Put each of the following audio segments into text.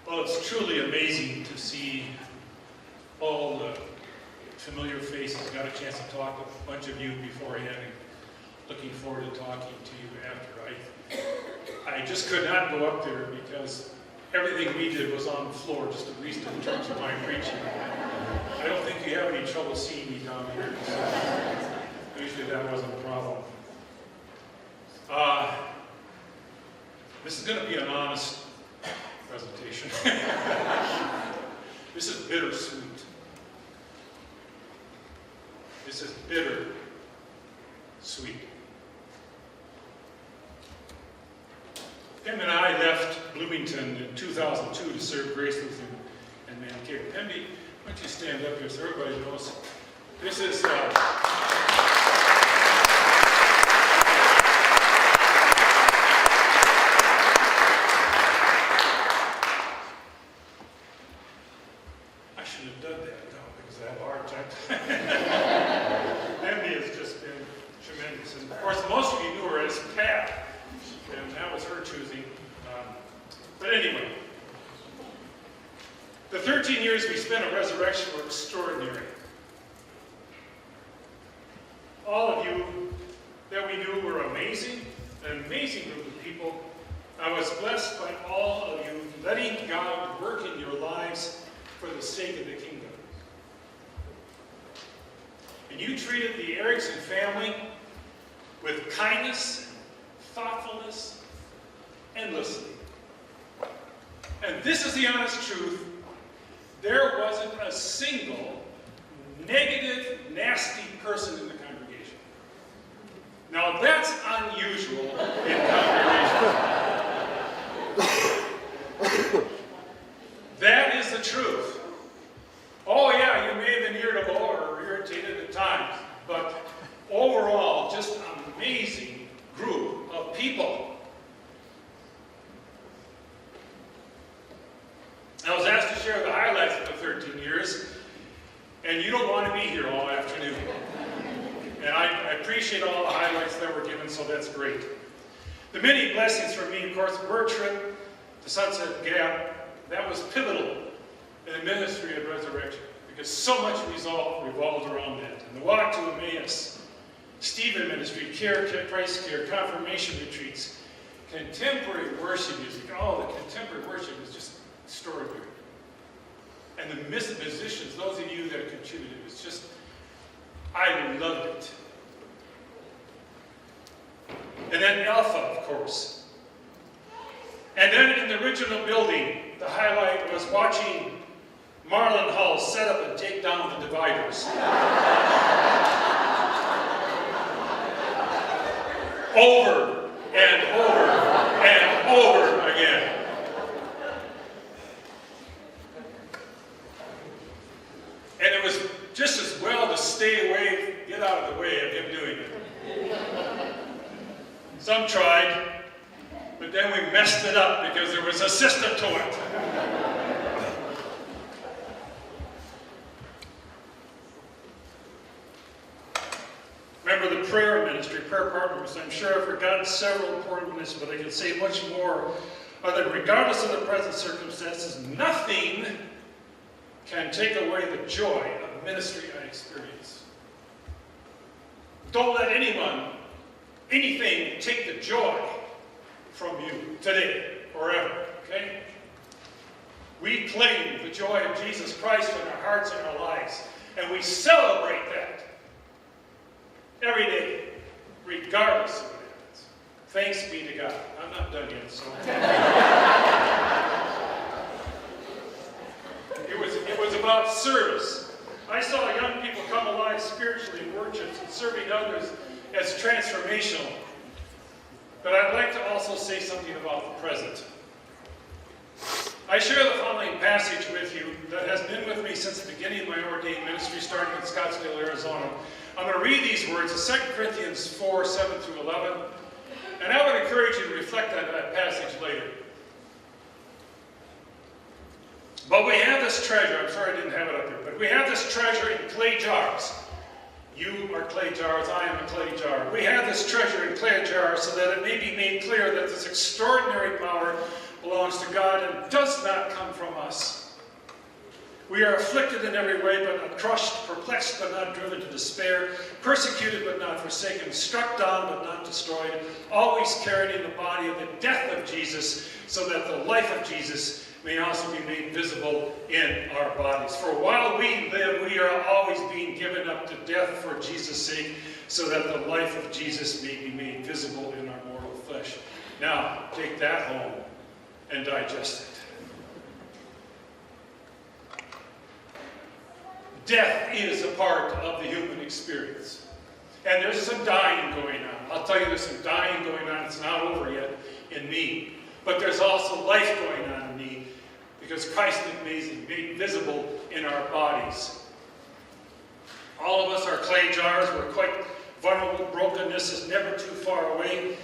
Well, it's truly amazing to see all the familiar faces. I got a chance to talk with a bunch of you beforehand, and looking forward to talking to you after. I just could not go up there because everything we did was on the floor, just at least in terms of my preaching. I don't think you have any trouble seeing me down here, so usually that wasn't a problem. This is going to be an honest presentation. This is bittersweet. This is bitter sweet. Pim and I left Bloomington in 2002 to serve Grace Lutheran and Mankato. Pemby, why don't you stand up here so everybody knows? This is I shouldn't have done that now because I have a hard time. Pemby has just been tremendous. And of course, most of you knew her as Pat, and that was her choosing. But anyway, the 13 years we spent at Resurrection were extraordinary. All of you that we knew were amazing, an amazing group of people. I was blessed by all of you letting God work in your lives for the sake of the kingdom. And you treated the Erickson family with kindness, thoughtfulness, endlessly. And this is the honest truth. There wasn't a single negative, nasty person in the congregation. Now that's unusual in congregations. That is the truth. Oh yeah, you may have been irritable or irritated at times, but overall, just an amazing group of people. I was asked to share the highlights of the 13 years, and you don't want to be here all afternoon. And I appreciate all the highlights that were given, so that's great. The many blessings for me, of course, the work trip to Sunset Gap, that was pivotal in the ministry of Resurrection, because so much revolved around that. And the walk to Emmaus, Stephen ministry, Christ care, confirmation retreats, contemporary worship music. Oh, the contemporary worship was just extraordinary. And the musicians, those of you that contributed, it's just, I loved it. And then Alpha, of course. And then in the original building, the highlight was watching Marlon Hull set up and take down the dividers. Over and over and over again. And it was just as well to stay away, get out of the way of him doing it. Some tried, but then we messed it up because there was a system to it. Remember the prayer ministry, prayer partners. I'm sure I've forgotten several important minutes, but I can say much more. Other, regardless of the present circumstances, nothing can take away the joy of ministry I experience. Don't let anyone, anything take the joy from you today or ever, okay? We claim the joy of Jesus Christ in our hearts and our lives, and we celebrate that every day, regardless of what happens. Thanks be to God. I'm not done yet, so. It was about service. I saw young people come alive spiritually in worships and serving others as transformational. But I'd like to also say something about the present. I share the following passage with you that has been with me since the beginning of my ordained ministry, starting in Scottsdale, Arizona. I'm going to read these words, 2 Corinthians 4, 7 through 11. And I would encourage you to reflect on that passage later. But we have this treasure, I'm sorry I didn't have it up here, but we have this treasure in clay jars, You are clay jars, I am a clay jar. We have this treasure in clay jars so that it may be made clear that this extraordinary power belongs to God and does not come from us. We are afflicted in every way, but not crushed, perplexed, but not driven to despair, persecuted, but not forsaken, struck down, but not destroyed, always carried in the body of the death of Jesus, so that the life of Jesus may also be made visible in our bodies. For while we live, we are always being given up to death for Jesus' sake, so that the life of Jesus may be made visible in our mortal flesh. Now, take that home and digest it. Death is a part of the human experience. And there's some dying going on. I'll tell you, there's some dying going on. It's not over yet in me. But there's also life going on in me, because Christ is made visible in our bodies. All of us are clay jars. We're quite vulnerable. Brokenness is never too far away.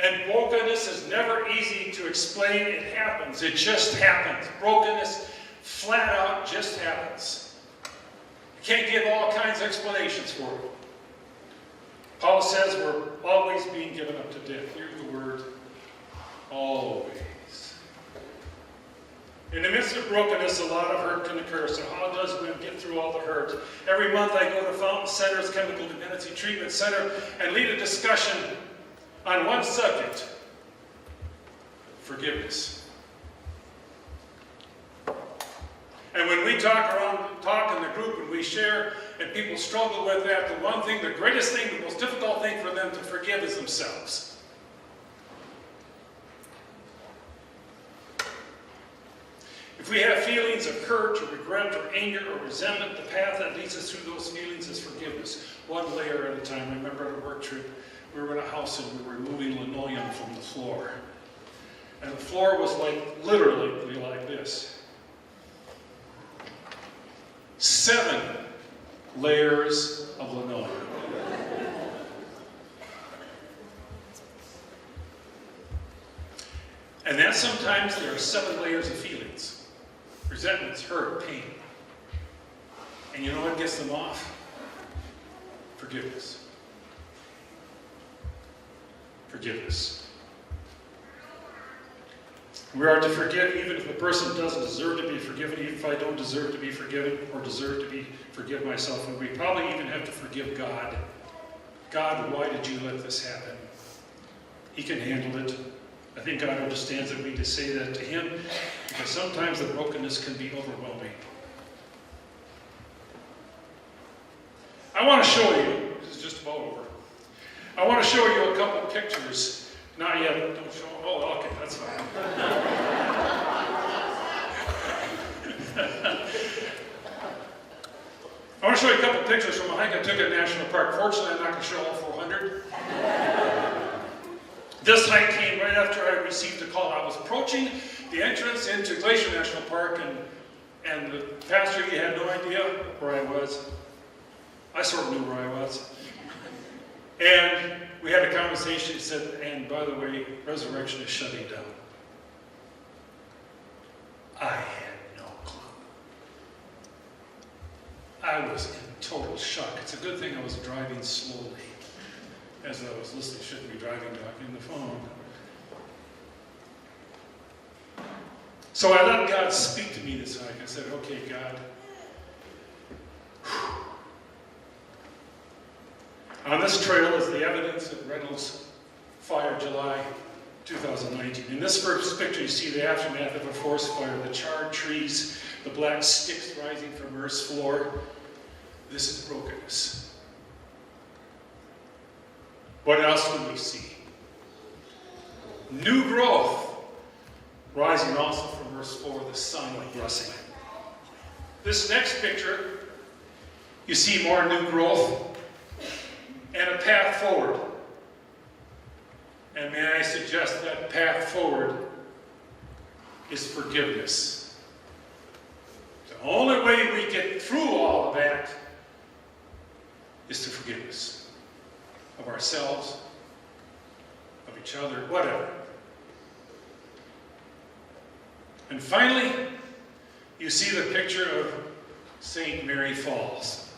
And brokenness is never easy to explain. It happens. It just happens. Brokenness, flat out, just happens. You can't give all kinds of explanations for it. Paul says we're always being given up to death. Here's the word, always. In the midst of brokenness, a lot of hurt can occur. So how does one get through all the hurt? Every month I go to Fountain Center's Chemical Dependency Treatment Center and lead a discussion on one subject: forgiveness. And when we talk in the group, and we share, and people struggle with that, the one thing, the greatest thing, the most difficult thing for them to forgive is themselves. If we have feelings of hurt or regret or anger or resentment, the path that leads us through those feelings is forgiveness, one layer at a time. I remember on a work trip, we were in a house and we were removing linoleum from the floor. And the floor was literally like this. 7 layers of linoleum. And that sometimes there are 7 layers of feelings. Resentments, hurt, pain. And you know what gets them off? Forgiveness. Forgiveness. We are to forgive even if a person doesn't deserve to be forgiven, even if I don't deserve to be forgiven or deserve to forgive myself. And we probably even have to forgive God. God, why did you let this happen? He can handle it. I think God understands that we need to say that to Him, because sometimes the brokenness can be overwhelming. I want to show you, this is just about over. I want to show you a couple pictures. Not yet, don't show, oh, okay, that's fine. I want to show you a couple pictures from a hike I took at National Park. Fortunately, I'm not going to show all 400. This hike came right after I received a call. I was approaching the entrance into Glacier National Park, and the pastor, he had no idea where I was. I sort of knew where I was. And we had a conversation. He said, and by the way, Resurrection is shutting down. I had no clue. I was in total shock. It's a good thing I was driving slowly. As I was listening, shouldn't be driving, talking on the phone. So I let God speak to me this hike. I said, okay, God. On this trail is the evidence of Reynolds Fire, July 2019. In this first picture, you see the aftermath of a forest fire, the charred trees, the black sticks rising from Earth's floor. This is brokenness. What else do we see? New growth rising also from Earth's floor, the sun like blessing. This next picture, you see more new growth and a path forward. And may I suggest that path forward is forgiveness. The only way we get through all of that is to forgiveness. Of ourselves, of each other, whatever. And finally, you see the picture of St. Mary Falls.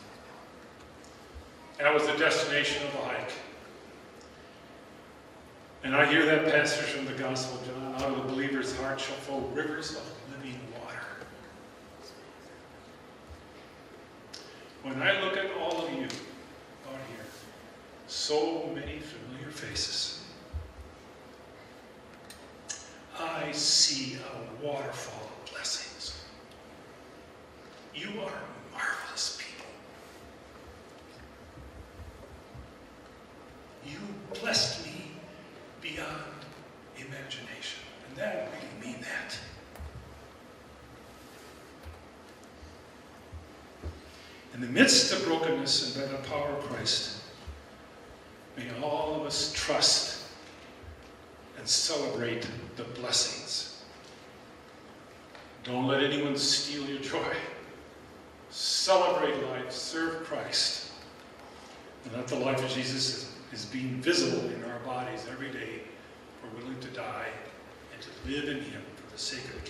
That was the destination of the hike. And I hear that passage from the Gospel of John, out of the believer's heart shall flow rivers of living water. When I look at all of you out here, so many familiar faces, I see a waterfall of blessings. You are marvelous people. You blessed me beyond imagination. And that really mean that. In the midst of brokenness and by the power of Christ, may all of us trust and celebrate the blessings. Don't let anyone steal your joy. Celebrate life, serve Christ, and let the life of Jesus is being visible in our bodies every day. We're willing to die and to live in Him for the sake of